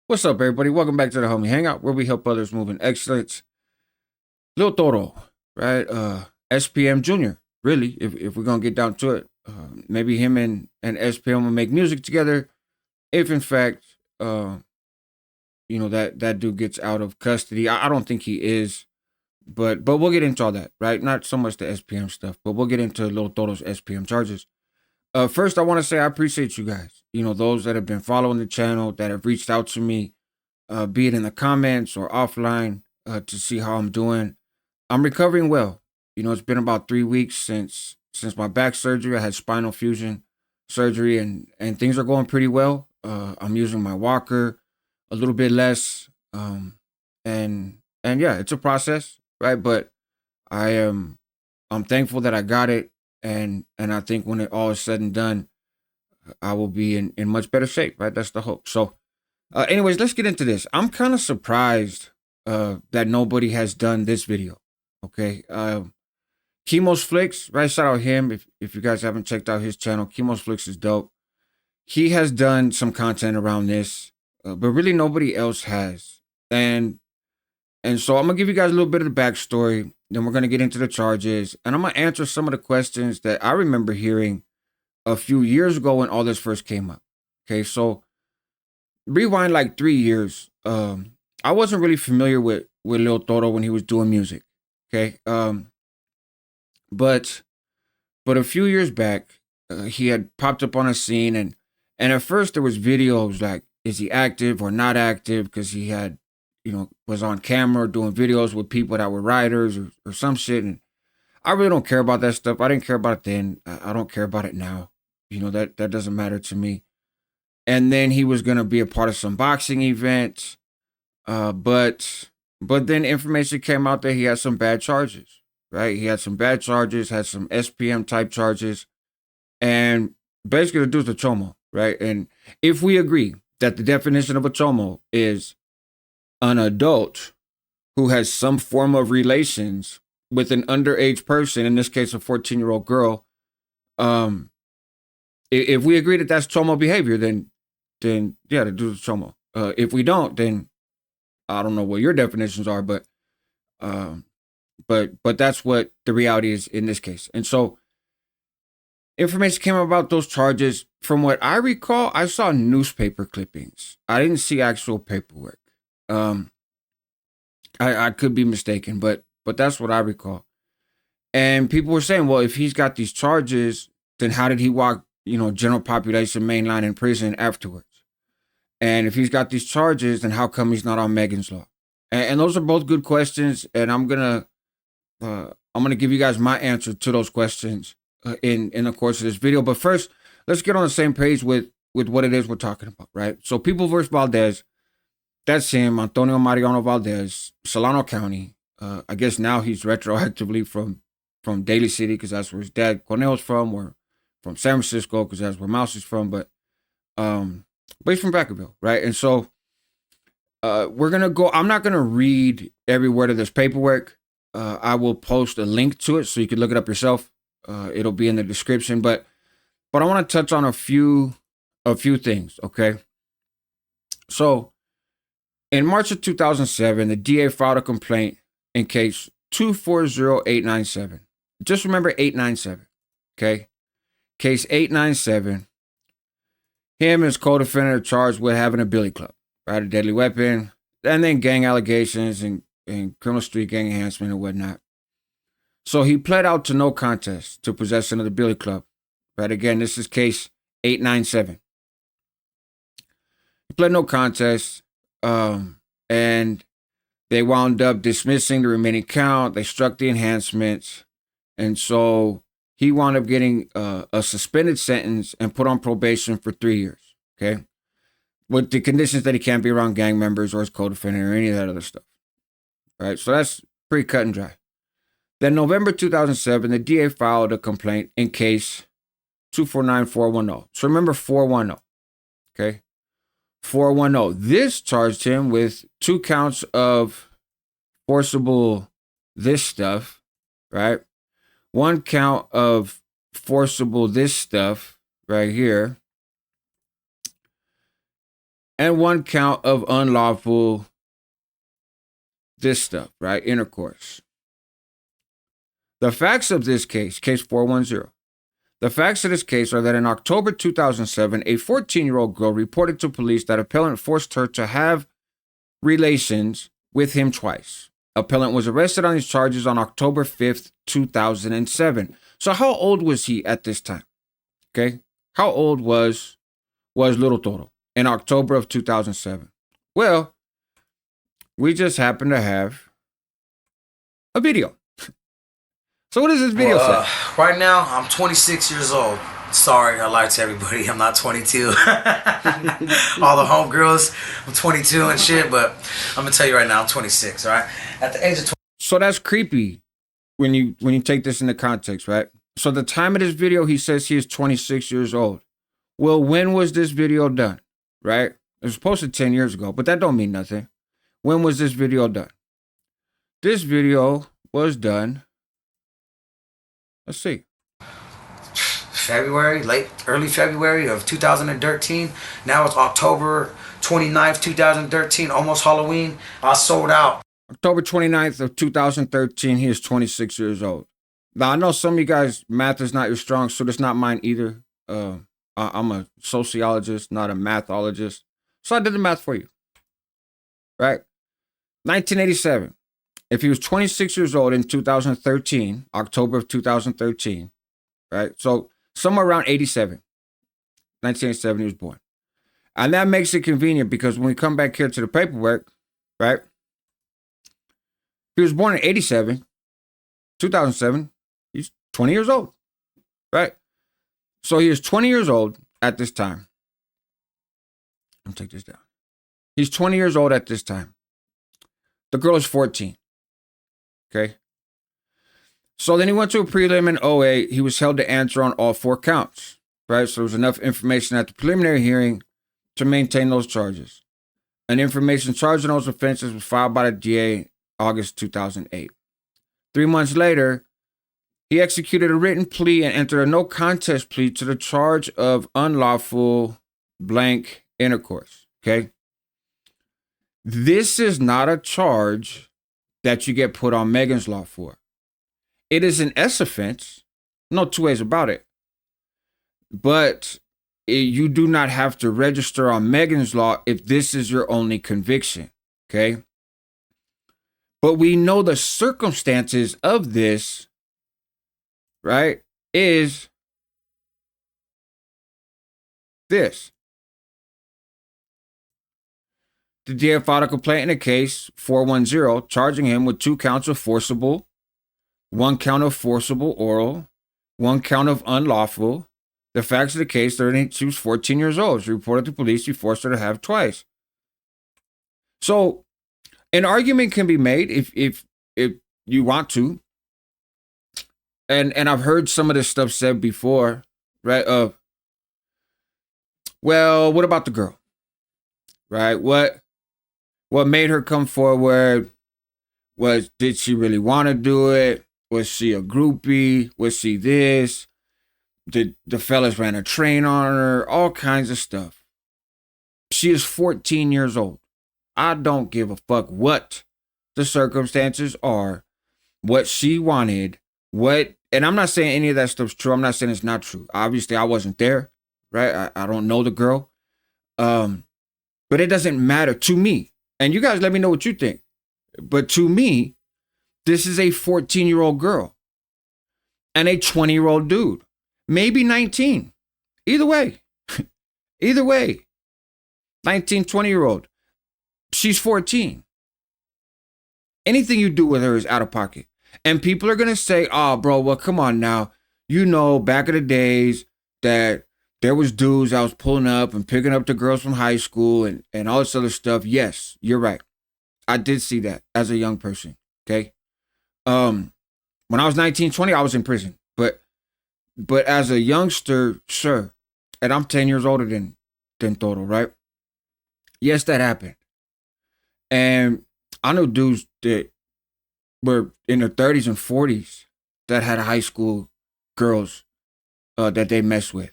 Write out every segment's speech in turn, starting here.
What's up, everybody? Welcome back to the Homie Hangout, where we help others move in excellence. Lil Toro, right? SPM Junior. Really, if we're gonna get down to it, maybe him and SPM will make music together. If in fact, uh, that dude gets out of custody, I don't think he is, but we'll get into all that, right? Not so much the SPM stuff, but we'll get into Lil Toro's SPM charges. First, I want to say I appreciate you guys. Those that have been following the channel, that have reached out to me, be it in the comments or offline, to see how I'm doing. I'm recovering well. It's been about 3 weeks since my back surgery. I had spinal fusion surgery, and things are going pretty well. I'm using my walker a little bit less, and yeah, it's a process, right? But I am I'm thankful that I got it, and I think when it all is said and done, I will be in much better shape, right? That's the hope. So, anyways, let's get into this. I'm kind of surprised that nobody has done this video. Okay. Chemo's Flicks, right? Shout out him. If you guys haven't checked out his channel, Chemo's Flicks is dope. He has done some content around this, but really nobody else has. And so I'm gonna give you guys a little bit of the backstory. Then we're gonna get into the charges, and I'm gonna answer some of the questions that I remember hearing a few years ago when all this first came up. Okay, so rewind like 3 years. I wasn't really familiar with Lil Toro when he was doing music. Okay, but a few years back, he had popped up on a scene, and at first there was videos like, is he active or not active? Because he had, was on camera doing videos with people that were writers or some shit. And I really don't care about that stuff. I didn't care about it then. I don't care about it now. That doesn't matter to me. And then he was gonna be a part of some boxing event, but then information came out that he had some bad charges. Right, he had some bad charges, had some SPM type charges, and basically the dude's a chomo. Right, and if we agree that the definition of a chomo is an adult who has some form of relations with an underage person, in this case a 14-year-old girl, um, if we agree that that's chomo behavior, then yeah, the dude's a chomo. If we don't, then I don't know what your definitions are, um, but that's what the reality is in this case. And so information came about those charges. From what I recall, I saw newspaper clippings. I didn't see actual paperwork. Um, I could be mistaken, but that's what I recall. And people were saying, well, if he's got these charges, then how did he walk, general population mainline in prison afterwards? And if he's got these charges, then how come he's not on Megan's Law? And those are both good questions, and I'm gonna give you guys my answer to those questions in the course of this video. But first, let's get on the same page with what it is we're talking about, right? So, People versus Valdez, that's him, Antonio Mariano Valdez, Solano County. I guess now he's retroactively from Daly City because that's where his dad Cornell's from, or from San Francisco because that's where Mouse is from. But he's from Vacaville, right? And so we're gonna go. I'm not gonna read every word of this paperwork. I will post a link to it so you can look it up yourself. It'll be in the description, but I want to touch on a few things. Okay, so in March of 2007, the DA filed a complaint in case 240897. Just remember 897. Okay, case 897. Him and his co-defendant are charged with having a billy club, right? A deadly weapon, and then gang allegations and criminal street gang enhancement and whatnot. So he pled out to no contest to possession of the billy club. Right, again, this is case 897. He pled no contest, and they wound up dismissing the remaining count. They struck the enhancements, and so he wound up getting a suspended sentence and put on probation for 3 years. Okay, with the conditions that he can't be around gang members or his co-defendant or any of that other stuff. Right, so that's pretty cut and dry. Then November 2007, the DA filed a complaint in case 249410. So remember 410. Okay, 410. This charged him with 2 counts of forcible this stuff, right? 1 count of forcible this stuff right here. and 1 count of unlawful this stuff, right? Intercourse. The facts of this case 410, the facts of this case are that in October 2007, a 14-year-old girl reported to police that appellant forced her to have relations with him twice. Appellant was arrested on these charges on October 5th, 2007. So how old was he at this time? Okay. How old was Lil Toro in October of 2007? Well, we just happen to have a video. So what does this video say? Right now, I'm 26 years old. Sorry, I lied to everybody. I'm not 22. All the homegirls, I'm 22 and shit, but I'm gonna tell you right now, I'm 26. All right, at the age of 20. So that's creepy when you take this into context, right? So the time of this video, he says he is 26 years old. Well, when was this video done? Right? It was posted 10 years ago, but that don't mean nothing. When was this video done? This video was done. Let's see. February, early February of 2013. Now it's October 29th, 2013, almost Halloween. I sold out. October 29th of 2013, he is 26 years old. Now, I know some of you guys, math is not your strong suit. It's not mine either. I'm a sociologist, not a mathologist. So I did the math for you. Right? 1987. If he was 26 years old in 2013, October of 2013, right? So somewhere around 87, 1987, he was born. And that makes it convenient because when we come back here to the paperwork, right? He was born in 87, 2007, he's 20 years old, right? So he is 20 years old at this time. Let me take this down. He's 20 years old at this time. The girl is 14. Okay. So then he went to a prelim in 08. He was held to answer on all 4 counts, right? So there was enough information at the preliminary hearing to maintain those charges. An information charging those offenses was filed by the DA August 2008. 3 months later, he executed a written plea and entered a no contest plea to the charge of unlawful blank intercourse. Okay. This is not a charge that you get put on Megan's Law for. It is an S offense. No 2 ways about it. But you do not have to register on Megan's Law if this is your only conviction. Okay. But we know the circumstances of this, right, is this. The DA filed a complaint in a case 410, charging him with 2 counts of forcible, 1 count of forcible oral, 1 count of unlawful. The facts of the case are that she was 14 years old. She reported to police. He forced her to have twice. So an argument can be made if you want to. And I've heard some of this stuff said before, right? Well, what about the girl? Right? What made her come forward? Did she really want to do it? Was she a groupie? Was she this? Did the fellas ran a train on her? All kinds of stuff. She is 14 years old. I don't give a fuck what the circumstances are, what she wanted, and I'm not saying any of that stuff's true. I'm not saying it's not true. Obviously, I wasn't there, right? I don't know the girl. But it doesn't matter to me. And you guys let me know what you think. But to me, this is a 14-year-old girl and a 20-year-old dude, maybe 19. Either way, 19, 20-year-old. She's 14. Anything you do with her is out of pocket. And people are going to say, oh, bro, well, come on now. You know, back in the days that there was dudes I was pulling up and picking up the girls from high school and all this other stuff. Yes, you're right. I did see that as a young person. Okay. When I was 19, 20, I was in prison. But as a youngster, sure. And I'm 10 years older than Toro, right? Yes, that happened. And I know dudes that were in their 30s and 40s that had high school girls that they messed with.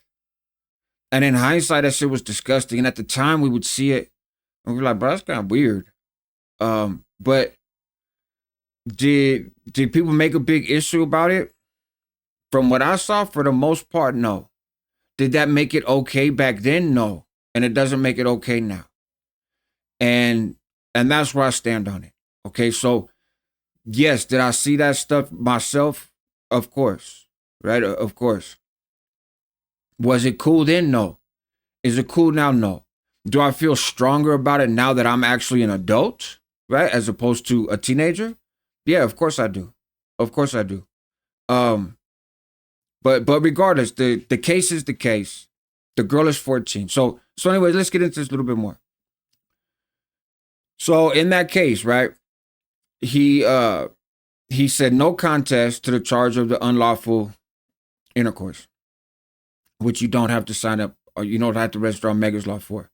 And in hindsight, that shit was disgusting. And at the time, we would see it And we're like, bro, that's kind of weird. But did people make a big issue about it? From what I saw, for the most part, no. Did that make it okay back then? No. And it doesn't make it okay now. And that's where I stand on it. Okay, so yes, did I see that stuff myself? Of course. Right? Of course. Was it cool then? No. Is it cool now? No. Do I feel stronger about it now that I'm actually an adult, right? As opposed to a teenager? Yeah, of course I do. Of course I do. Um, but regardless, the case is the case. The girl is 14. So anyway, let's get into this a little bit more. So in that case, right, he said no contest to the charge of the unlawful intercourse, which you don't have to sign up or you don't have to register on Mega's Law for.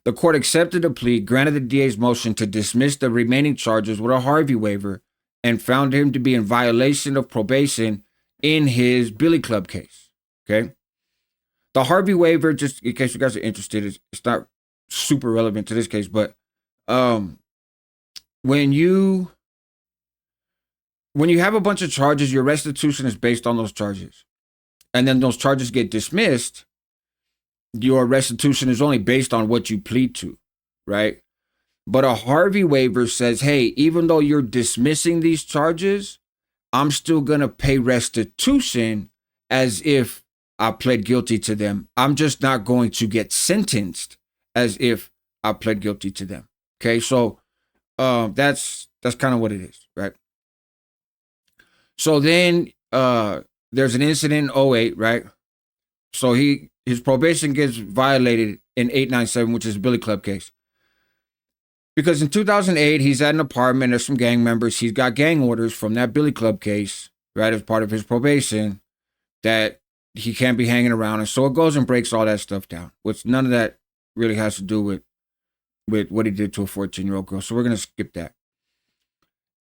The court accepted the plea, granted the DA's motion to dismiss the remaining charges with a Harvey waiver, and found him to be in violation of probation in his Billy Club case. Okay. The Harvey waiver, just in case you guys are interested, it's not super relevant to this case, but when you have a bunch of charges, your restitution is based on those charges. And then those charges get dismissed, your restitution is only based on what you plead to, right? But a Harvey waiver says, hey, even though you're dismissing these charges, I'm still going to pay restitution as if I pled guilty to them. I'm just not going to get sentenced as if I pled guilty to them. Okay, so that's kind of what it is, right? So then there's an incident in 08, right? So his probation gets violated in 897, which is a Billy Club case. Because in 2008, he's at an apartment. There's some gang members. He's got gang orders from that Billy Club case, right, as part of his probation, that he can't be hanging around. And so it goes and breaks all that stuff down, which none of that really has to do with what he did to a 14-year-old girl. So we're going to skip that.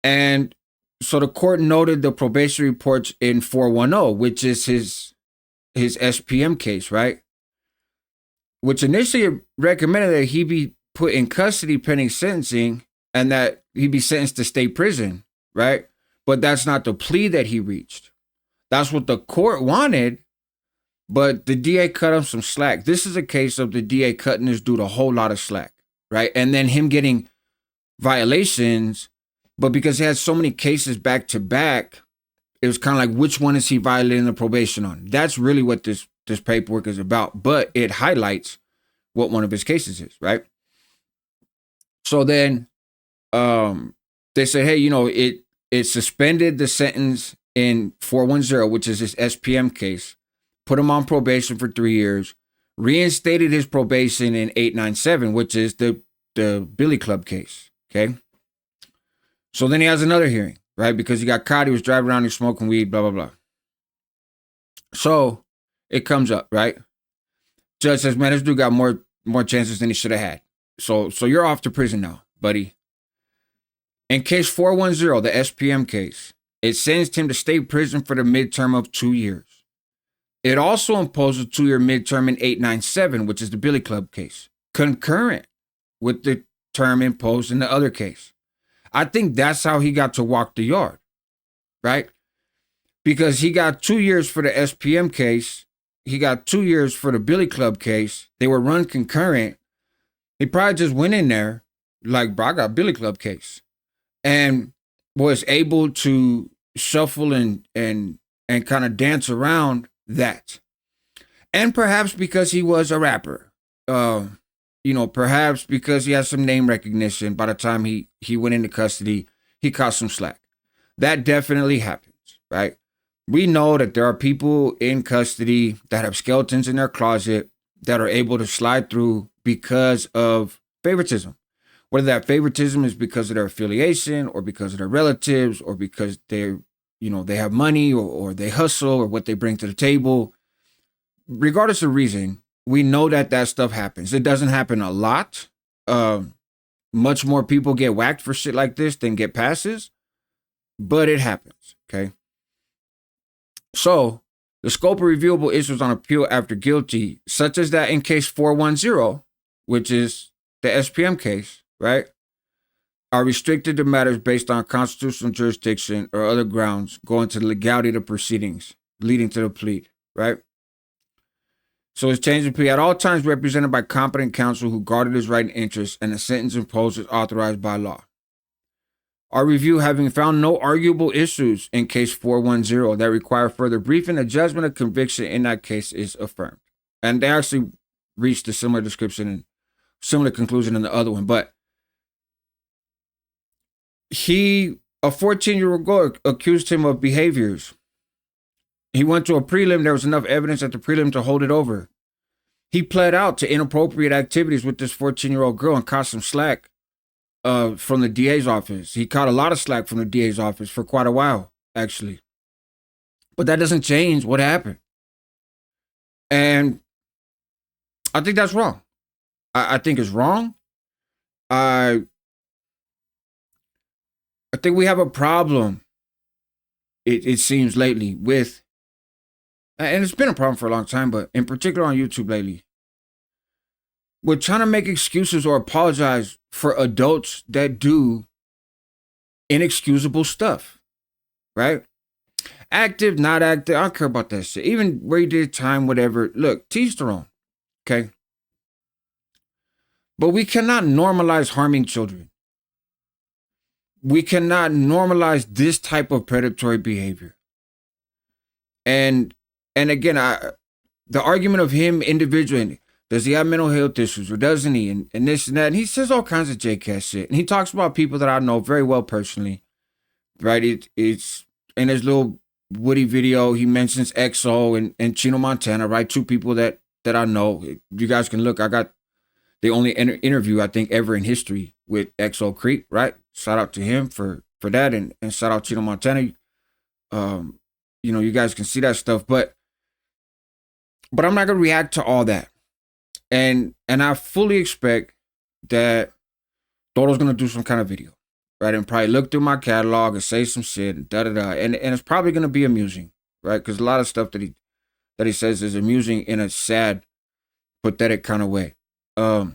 And so the court noted the probation reports in 410, which is his SPM case, right? Which initially recommended that he be put in custody pending sentencing and that he be sentenced to state prison, right? But that's not the plea that he reached. That's what the court wanted, but the DA cut him some slack. This is a case of the DA cutting this dude a whole lot of slack, right? And then him getting violations, but because he had so many cases back to back, it was kind of like, which one is he violating the probation on? That's really what this paperwork is about, but it highlights what one of his cases is, right? So then they said, hey, it suspended the sentence in 410, which is his SPM case, put him on probation for 3 years, reinstated his probation in 897, which is the Billy Club case, okay? So then he has another hearing, right? Because he got caught, he was driving around, he was smoking weed, blah, blah, blah. So it comes up, right? Judge says, man, this dude got more chances than he should have had. So you're off to prison now, buddy. In case 410, the SPM case, it sentenced him to state prison for the midterm of 2 years. It also imposed a 2-year midterm in 897, which is the Billy Club case, concurrent with the term imposed in the other case. I think that's how he got to walk the yard, right? Because he got 2 years for the SPM case. He got 2 years for the Billy Club case. They were run concurrent. He probably just went in there like, bro, I got a Billy Club case, and was able to shuffle and kind of dance around that. And perhaps because he was a rapper, perhaps because he has some name recognition. By the time he went into custody, he caught some slack. That definitely happens, right? We know that there are people in custody that have skeletons in their closet that are able to slide through because of favoritism. Whether that favoritism is because of their affiliation or because of their relatives or because they have money or they hustle or what they bring to the table. Regardless of reason, we know that stuff happens. It doesn't happen a lot. Much more people get whacked for shit like this than get passes, but it happens, okay? So the scope of reviewable issues on appeal after guilty, such as that in case 410, which is the SPM case, right, are restricted to matters based on constitutional jurisdiction or other grounds going to the legality of the proceedings leading to the plea, right? So it's changed the plea at all times represented by competent counsel who guarded his right and interest, and the sentence imposed is authorized by law. Our review, having found no arguable issues in case 410 that require further briefing, the judgment of conviction in that case is affirmed. And they actually reached a similar description and similar conclusion in the other one. But a 14-year-old girl accused him of behaviors. He went to a prelim. There was enough evidence at the prelim to hold it over. He pled out to inappropriate activities with this 14-year-old girl and caught some slack from the DA's office. He caught a lot of slack from the DA's office for quite a while, actually. But that doesn't change what happened. And I think that's wrong. I think it's wrong. I think we have a problem, it seems lately, with, and it's been a problem for a long time, but in particular on YouTube lately, we're trying to make excuses or apologize for adults that do inexcusable stuff, right? Active, not active, I don't care about that shit. Even where you did time, whatever. Look, teach their own, okay? But we cannot normalize harming children. We cannot normalize this type of predatory behavior. And again, the argument of him individually, does he have mental health issues or doesn't he? And this and that. And he says all kinds of JCast shit. And he talks about people that I know very well personally, right? It's in his little Woody video, he mentions EXO and Chino Montana, right? Two people that I know. You guys can look. I got the only interview, I think, ever in history with EXO Creek, right? Shout out to him for that. And shout out Chino Montana. You guys can see that stuff. But I'm not going to react to all that. And I fully expect that Toro's going to do some kind of video, right? And probably look through my catalog and say some shit and da-da-da. And it's probably going to be amusing, right? Because a lot of stuff that he says is amusing in a sad, pathetic kind of way. But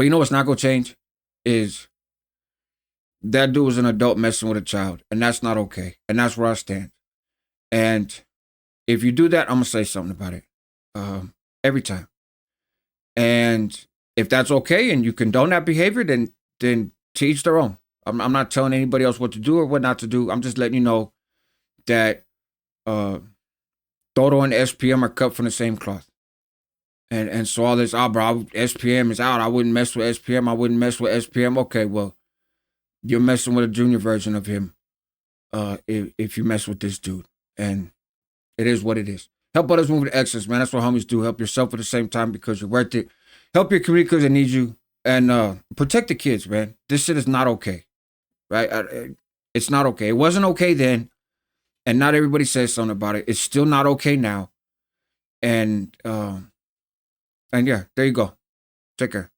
you know what's not going to change is that dude was an adult messing with a child. And that's not okay. And that's where I stand. And if you do that, I'm going to say something about it. Every time. And if that's okay and you condone that behavior, then to each their own. I'm not telling anybody else what to do or what not to do. I'm just letting you know that Toro and SPM are cut from the same cloth. And so all this, bro, SPM is out. I wouldn't mess with SPM. I wouldn't mess with SPM. Okay, well, you're messing with a junior version of him if you mess with this dude. And it is what it is. Help others move to excellence, man. That's what homies do. Help yourself at the same time because you're worth it. Help your community because they need you. And protect the kids, man. This shit is not okay, right? It's not okay. It wasn't okay then, and not everybody says something about it. It's still not okay now. And yeah, there you go. Take care.